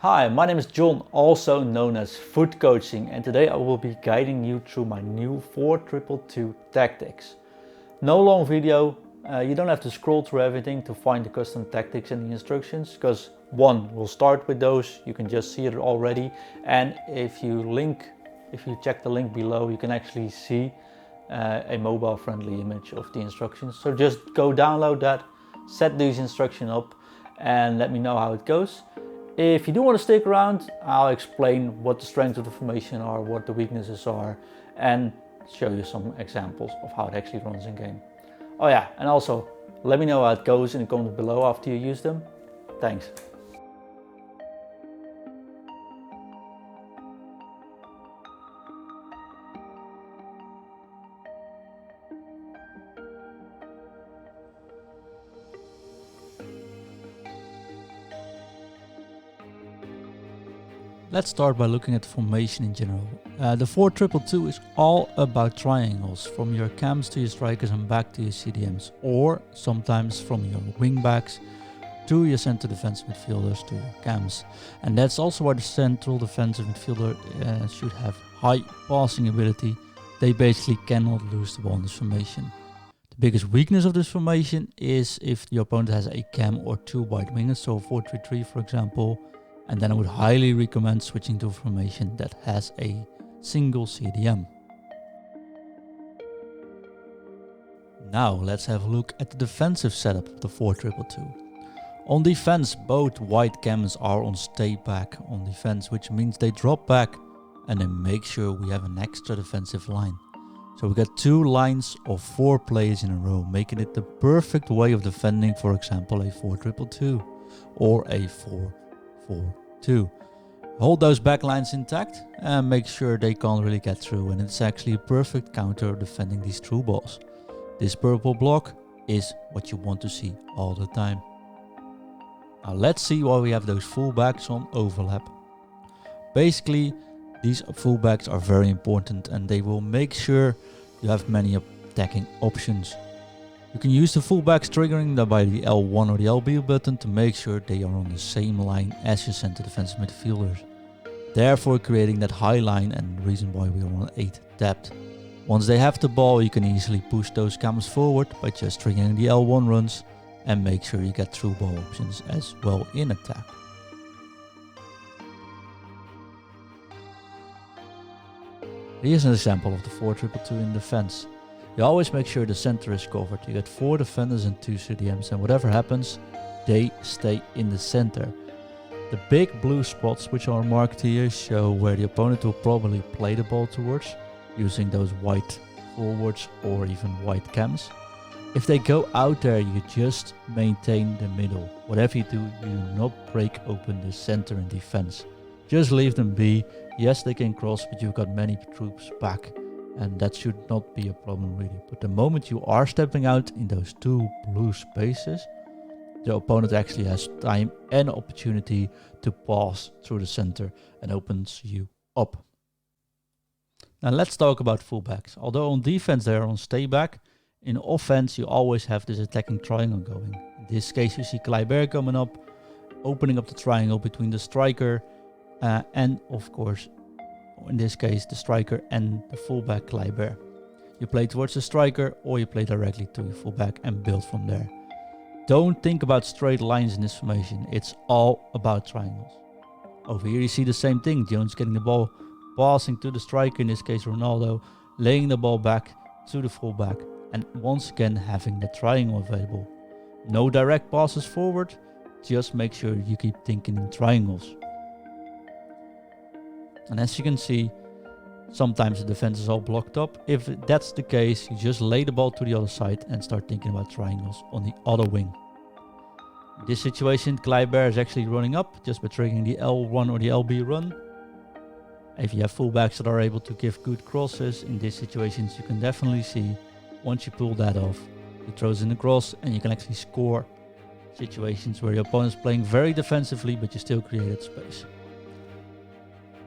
Hi, my name is John, also known as Futcoaching, and today I will be guiding you through my new 4-2-2 tactics. No long video, you don't have to scroll through everything to find the custom tactics and the instructions, because we'll start with those, you can just see it already, and if you check the link below, you can actually see a mobile friendly image of the instructions. So just go download that, set these instructions up, and let me know how it goes. If you do want to stick around, I'll explain what the strengths of the formation are, what the weaknesses are, and show you some examples of how it actually runs in game. Oh yeah, and also let me know how it goes in the comments below after you use them. Thanks. Let's start by looking at the formation in general. The 4-2-2 is all about triangles, from your cams to your strikers and back to your CDMs, or sometimes from your wingbacks to your center defensive midfielders to your cams. And that's also why the central defensive midfielder should have high passing ability. They basically cannot lose the ball in this formation. The biggest weakness of this formation is if the opponent has a cam or two wide wingers, so 4-3-3 for example. And then I would highly recommend switching to a formation that has a single CDM. Now let's have a look at the defensive setup of the 4-2-2. On defense, both wide cams are on stay back on defense, which means they drop back and they make sure we have an extra defensive line. So we got 2 lines of 4 players in a row, making it the perfect way of defending, for example, a 4-2-2 or a 4-4-2. Hold those back lines intact and make sure they can't really get through, and it's actually a perfect counter defending these through balls. This purple block is what you want to see all the time. Now let's see why we have those fullbacks on overlap. Basically, these fullbacks are very important and they will make sure you have many attacking options. You can use the fullbacks triggering by the L1 or the LB button to make sure they are on the same line as your center defensive midfielders, therefore creating that high line and the reason why we are on 8 depth. Once they have the ball, you can easily push those cams forward by just triggering the L1 runs and make sure you get through ball options as well in attack. Here's an example of the 4-2-2 in defense. You always make sure the center is covered. You get 4 defenders and 2 CDMs, and whatever happens, they stay in the center. The big blue spots which are marked here show where the opponent will probably play the ball towards, using those white forwards or even white cams. If they go out there, you just maintain the middle. Whatever you do not break open the center in defense. Just leave them be. Yes, they can cross, but you've got many troops back, and that should not be a problem really. But the moment you are stepping out in those 2 blue spaces, the opponent actually has time and opportunity to pass through the center and opens you up. Now let's talk about fullbacks. Although on defense they are on stay back, in offense you always have this attacking triangle going. In this case you see Kleiber coming up, opening up the triangle between the striker and of course, in this case, the striker and the fullback Kleiber. You play towards the striker or you play directly to your fullback and build from there. Don't think about straight lines in this formation, it's all about triangles. Over here you see the same thing, Jones getting the ball, passing to the striker, in this case Ronaldo, laying the ball back to the fullback, and once again having the triangle available. No direct passes forward, just make sure you keep thinking in triangles. And as you can see, sometimes the defense is all blocked up. If that's the case, you just lay the ball to the other side and start thinking about triangles on the other wing. In this situation, Kleiber is actually running up just by triggering the L1 or the LB run. If you have fullbacks that are able to give good crosses, in these situations you can definitely see, once you pull that off, he throws in the cross and you can actually score situations where your opponent is playing very defensively but you still created space.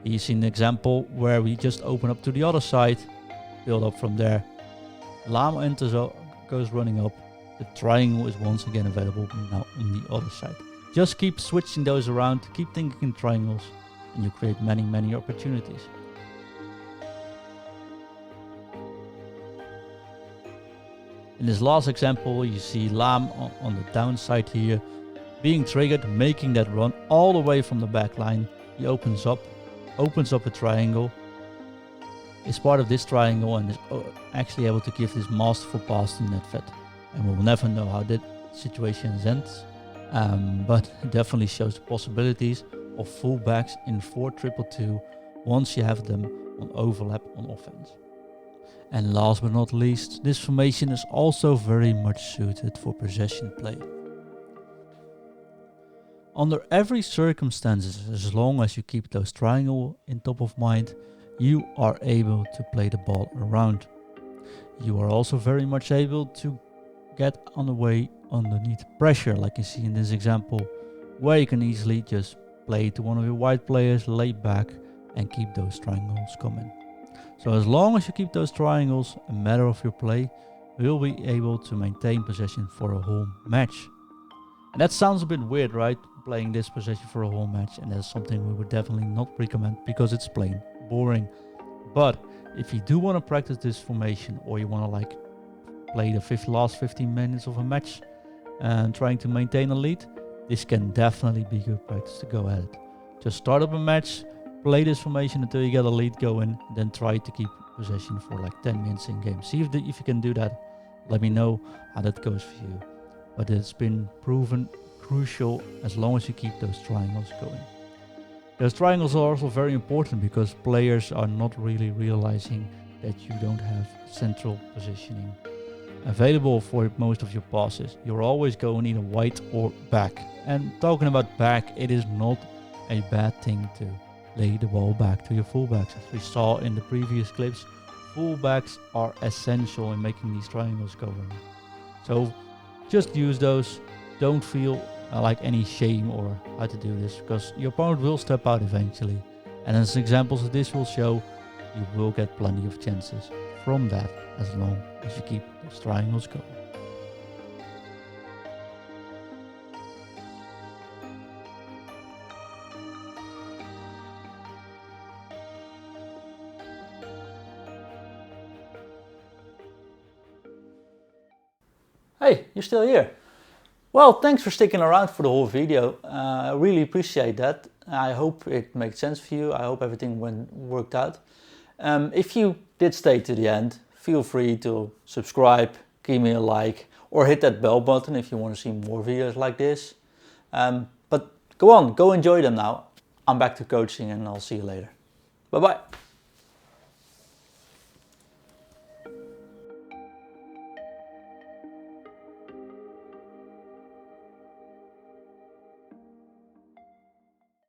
You see an example where we just open up to the other side, build up from there. Lama goes running up. The triangle is once again available now on the other side. Just keep switching those around, keep thinking in triangles, and you create many opportunities. In this last example, you see Lam on the downside here, being triggered, making that run all the way from the back line. He opens up a triangle, is part of this triangle, and is actually able to give this masterful pass to Netfed. And we'll never know how that situation ends, but it definitely shows the possibilities of fullbacks in 4-2-2 once you have them on overlap on offense. And last but not least, this formation is also very much suited for possession play. Under every circumstances, as long as you keep those triangle in top of mind, you are able to play the ball around. You are also very much able to get on the way underneath pressure, like you see in this example, where you can easily just play to one of your wide players, lay back, and keep those triangles coming. So as long as you keep those triangles a matter of your play, you'll be able to maintain possession for a whole match. And that sounds a bit weird, right? Playing this possession for a whole match, and that's something we would definitely not recommend because it's plain boring. But if you do want to practice this formation, or you want to like play the last 15 minutes of a match and trying to maintain a lead, this can definitely be good practice to go at it. Just start up a match, play this formation until you get a lead going, then try to keep possession for like 10 minutes in game. See if you can do that. Let me know how that goes for you. But it's been proven crucial as long as you keep those triangles going. Those triangles are also very important because players are not really realizing that you don't have central positioning available for most of your passes. You're always going either wide or back. And talking about back, it is not a bad thing to lay the ball back to your fullbacks. As we saw in the previous clips, fullbacks are essential in making these triangles go in. So just use those. Don't feel like any shame or how to do this, because your opponent will step out eventually. And as examples of this will show, you will get plenty of chances from that as long as you keep those triangles going. Hey, you're still here. Well, thanks for sticking around for the whole video. I really appreciate that. I hope it makes sense for you. I hope everything worked out. If you did stay to the end, feel free to subscribe, give me a like, or hit that bell button if you want to see more videos like this. But go on, go enjoy them now. I'm back to coaching and I'll see you later. Bye bye.